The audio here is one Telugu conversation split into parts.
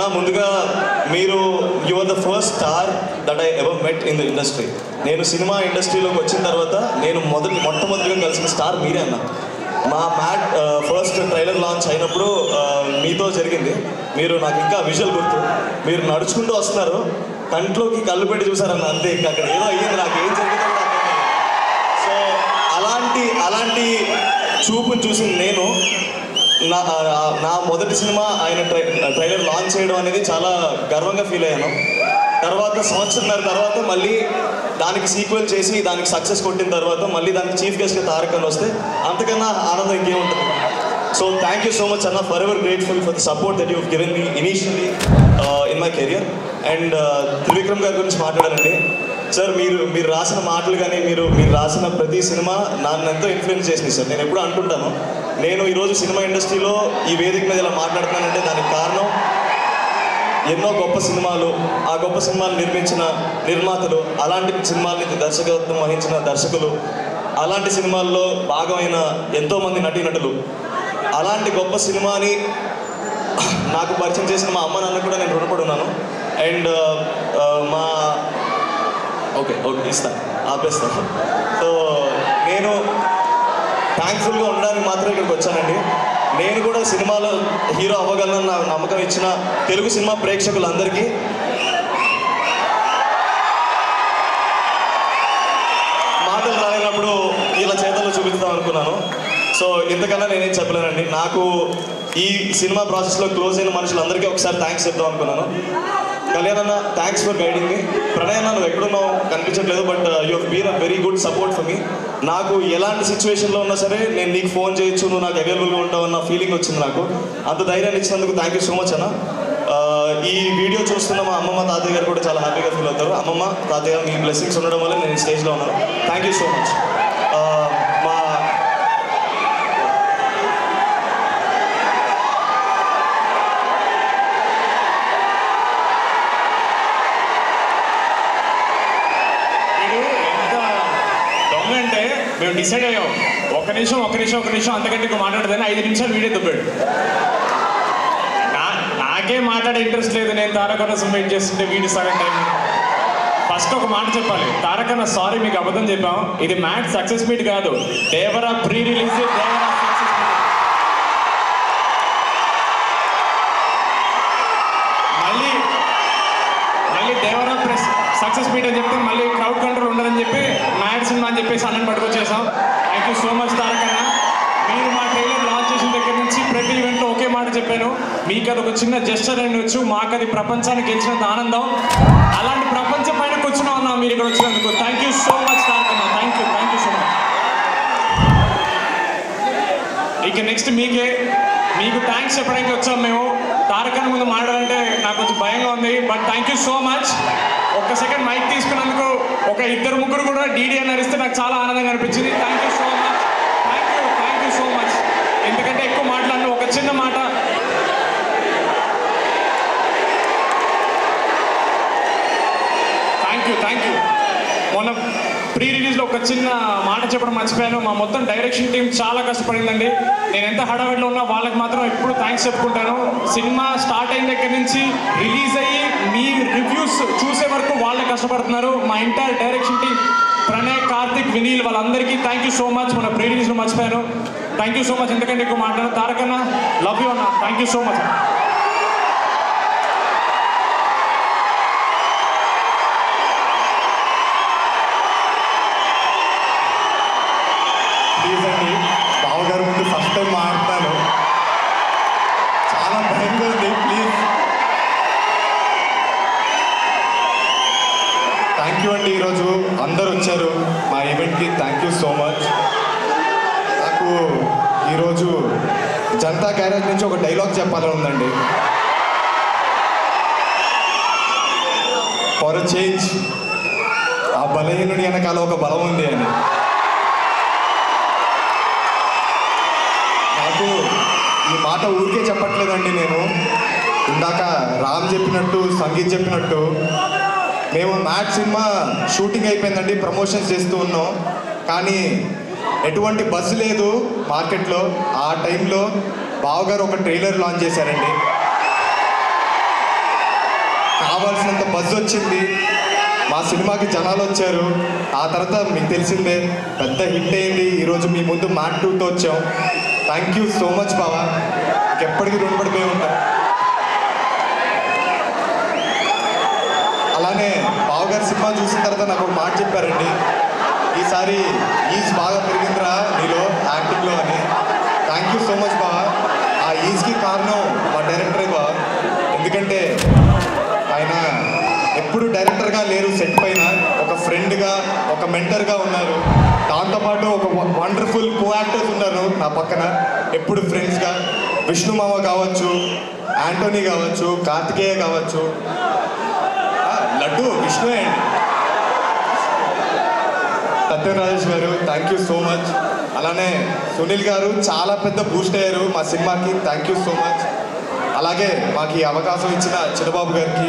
అన్న ముందుగా మీరు your the first star that I ever met in the industry. నేను సినిమా ఇండస్ట్రీలోకి వచ్చిన తర్వాత నేను మొట్టమొదటిగా కలిసిన స్టార్ మీరే అన్న. మా మ్యాట్ ఫస్ట్ ట్రైలర్ లాంచ్ అయినప్పుడు మీతో జరిగింది. మీరు నాకు ఇంకా విజువల్ గుర్తు. మీరు నడుచుకుంటూ వస్తున్నారు, కంట్లోకి కళ్ళు పెట్టి చూసారన్న, అంతే. ఇంకా అక్కడ ఏదో అయ్యింది, నాకు ఏం జరిగిందో కూడా అర్థం కాలేదు. సో అలాంటి చూపుని చూసింది నేను. నా మొదటి సినిమా ఆయన ట్రైలర్ లాంచ్ చేయడం అనేది చాలా గర్వంగా ఫీల్ అయ్యాను. తర్వాత సంవత్సరంన్నర తర్వాత మళ్ళీ దానికి సీక్వెల్ చేసి దానికి సక్సెస్ కొట్టిన తర్వాత మళ్ళీ దానికి చీఫ్ గెస్ట్గా తారక్ అని వస్తే అంతకన్నా ఆనందం ఇంకేముంటుంది. So thank you so much అన్న, for ever grateful for the support that you given me initially in my career. And Trivikram గారి గురించి మాట్లాడాలండి. సార్, మీరు రాసిన మాటలు కానీ మీరు రాసిన ప్రతి సినిమా నన్ను ఎంతో ఇన్ఫ్లుయెన్స్ చేసింది సార్. నేను ఎప్పుడు అంటుంటాను, నేను ఈరోజు సినిమా ఇండస్ట్రీలో ఈ వేదిక మీద ఇలా మాట్లాడుతున్నానంటే దానికి కారణం ఎన్నో గొప్ప సినిమాలు, ఆ గొప్ప సినిమాలు నిర్మించిన నిర్మాతలు, అలాంటి సినిమాల్ని దర్శకత్వం వహించిన దర్శకులు, అలాంటి సినిమాల్లో భాగమైన ఎంతోమంది నటీనటులు, అలాంటి గొప్ప సినిమాని నాకు పరిచయం చేసిన మా అమ్మ నాన్న కూడా నేను రుణపడి ఉన్నాను. అండ్ మా ఓకే ఇస్తాను, ఆపేస్తాను. సో నేను థ్యాంక్ఫుల్గా ఉండడానికి మాత్రం ఇక్కడికి వచ్చానండి. నేను కూడా సినిమాలో హీరో అవ్వగలను నాకు నమ్మకం ఇచ్చిన తెలుగు సినిమా ప్రేక్షకులందరికీ మాటలు రాయినప్పుడు ఇలా చేతల్లో చూపిద్దాం అనుకున్నాను. సో ఇంతకన్నా నేనేం చెప్పలేనండి. నాకు ఈ సినిమా ప్రాసెస్లో క్లోజ్ అయిన మనుషులందరికీ ఒకసారి థ్యాంక్స్ చెప్దాం అనుకున్నాను. కళ్యాణ్ అన్న, thanks for guiding me. Pranay అన్న, నువ్వు ఎక్కడున్నావు కనిపించట్లేదు, but you have been a very good support for me. నాకు ఎలాంటి సిచ్యువేషన్లో ఉన్నా సరే నేను నీకు ఫోన్ చేయొచ్చు, నువ్వు నాకు అవైలబుల్గా ఉంటావు అన్న ఫీలింగ్ వచ్చింది నాకు. అంత ధైర్యాన్ని ఇచ్చినందుకు థ్యాంక్ యూ సో మచ్ అన్న. ఈ వీడియో చూస్తున్న మా అమ్మమ్మ తాతయ్య గారు కూడా చాలా హ్యాపీగా ఫీల్ అవుతారు. అమ్మమ్మ తాతయ్య, మీ బ్లెస్సింగ్స్ ఉండడం వల్ల నేను స్టేజ్లో ఉన్నాను. Thank you so much. మేము డిసైడ్ అయ్యాం, ఒక నిమిషం అంతకంటే ఇంకో మాట్లాడదని 5 నిమిషాలు వీడియో దుబ్బాడు. నాకే మాట్లాడే ఇంట్రెస్ట్ లేదు. నేను తారకన్న వెయిట్ చేస్తుంటే వీడియో సగం టైం. ఫస్ట్ ఒక మాట చెప్పాలి, తారకన్న సారీ, మీకు అబద్ధం చెప్పాం. ఇది మ్యాట్ సక్సెస్ మీట్ కాదు, Devara pre release, Devara success meet. మళ్ళీ దేవరా ప్రెస్ సక్సెస్ మీట్ అని చెప్తే మళ్ళీ క్రౌడ్ కంట్రోల్ ఉండదని చెప్పి మ్యాట్ సినిమా అని చెప్పేసి అన్నని పట్టుకొచ్చేసాం. థ్యాంక్ యూ సో మచ్ తారకన్న. మీరు మా ట్రైలర్ లాంచ్ చేసిన దగ్గర నుంచి ప్రతి ఈవెంట్లో ఒకే మాట చెప్పాను, మీకు అది ఒక చిన్న జెస్చర్ అనొచ్చు, మాకు అది ప్రపంచానికి గెలిచినంత ఆనందం. అలాంటి ప్రపంచ పైన కూర్చున్నాం అన్నా మీరు ఇక్కడ వచ్చినందుకు. థ్యాంక్ యూ సో మచ్ తారకన్న. Thank you so much. ఇక నెక్స్ట్ మీకు థ్యాంక్స్ చెప్పడానికి వచ్చాం మేము. తారకన్న ముందు మాట్లాడాలంటే నాకు కొంచెం భయంగా ఉంది, but thank you so much. ఒక్క సెకండ్ మైక్ తీసుకున్నందుకు ఒక 2-3 కూడా డీడీ అని అరిస్తే నాకు చాలా ఆనందంగా అనిపించింది. Thank you so much. Thank you so much. ఎందుకంటే ఎక్కువ మాట్లాడిన ఒక చిన్న మాట, థ్యాంక్ యూ. మొన్న ప్రీ రిలీజ్లో ఒక చిన్న మాట చెప్పడం మర్చిపోయాను. మా మొత్తం డైరెక్షన్ టీం చాలా కష్టపడిందండి. నేను ఎంత హడావిడిలో ఉన్నా వాళ్ళకి మాత్రం ఎప్పుడు థ్యాంక్స్ చెప్పుకుంటాను. సినిమా స్టార్ట్ అయిన దగ్గర నుంచి రిలీజ్ అయ్యి మీ రివ్యూస్ చూసే వరకు వాళ్ళే కష్టపడుతున్నారు. మా entire direction team, Pranay, Karthik, Vineel, వాళ్ళందరికీ థ్యాంక్ యూ సో మచ్. మన ప్రీ రిలీజ్లో మర్చిపోయాను. Thank you so much. ఎందుకంటే ఎక్కువ మాట్లాడాను. తారకన్న, లవ్ యూ అన్న. Thank you so much. Please అండి, బావగారు ముందు ఫస్ట్ టైం మాట్లాడతాను, చాలా భయంగా ఉంది. ప్లీజ్. థ్యాంక్ యూ అండి. ఈరోజు అందరు వచ్చారు మా ఈవెంట్కి. Thank you so much. నాకు ఈరోజు జనతా గ్యారేజ్ నుంచి ఒక డైలాగ్ చెప్పాలని ఉందండి. ఫర్ చేంజ్, ఆ బలహీనుడి వెనకాల ఒక బలం ఉంది అని. ఈ మాట ఊరికే చెప్పట్లేదండి. నేను ఇందాక రామ్ చెప్పినట్టు, సంగీత్ చెప్పినట్టు, మేము మ్యాట్ సినిమా షూటింగ్ అయిపోయిందండి, ప్రమోషన్స్ చేస్తూ ఉన్నాం. కానీ ఎటువంటి బస్సు లేదు మార్కెట్లో. ఆ టైంలో బావగారు ఒక ట్రైలర్ లాంచ్ చేశారండి. కావాల్సినంత బజ్ వచ్చింది, మా సినిమాకి జనాలు వచ్చారు. ఆ తర్వాత మీకు తెలిసిందే పెద్ద హిట్ అయింది. ఈరోజు మీ ముందు మ్యాట్ 2తో వచ్చాం. థ్యాంక్ యూ సో మచ్ బావా, ఎప్పటికీ రుణపడిపోయి ఉంటాం. అలానే బావగారి సినిమా చూసిన తర్వాత నాకు ఒక మాట చెప్పారండి, ఈసారి ఈజ్ బాగా పెరిగిందిరా నీలో యాక్టింగ్లో అని. థ్యాంక్ యూ సో మచ్ బావా. ఆ ఈజ్కి కారణం మా డైరెక్టరే బావా. ఎందుకంటే ఆయన ఎప్పుడు డైరెక్టర్గా లేరు, సెట్ పైన ఒక ఫ్రెండ్గా, ఒక మెంటర్గా ఉన్నారు. దాంతోపాటు ఒక వండర్ఫుల్ కో యాక్టర్స్ ఉన్నారు నా పక్కన, ఎప్పుడు ఫ్రెండ్స్గా. విష్ణు మామ కావచ్చు, యాంటోనీ కావచ్చు, కార్తికేయ కావచ్చు, లడ్డు విష్ణువే అండి. సత్యం రాజేష్ గారు థ్యాంక్ యూ సో మచ్. అలానే సునీల్ గారు చాలా పెద్ద బూస్ట్ అయ్యారు మా సినిమాకి, థ్యాంక్ యూ సో మచ్. అలాగే మాకు ఈ అవకాశం ఇచ్చిన చిన్నబాబు గారికి,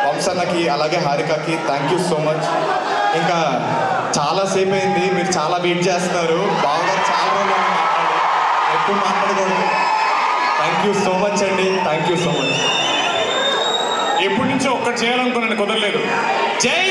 వంశన్నకి, అలాగే హారికకి థ్యాంక్ యూ సో మచ్. ఇంకా చాలాసేపు అయింది, మీరు చాలా వెయిట్ చేస్తున్నారు. బావగారు చాలా రోజులు ఎప్పుడు మాట్లాడకూడదు. థ్యాంక్ యూ సో మచ్ అండి, థ్యాంక్ యూ సో మచ్. ఎప్పటి నుంచో ఒక్కటి చేయాలనుకున్నాను, కుదరలేదు. జై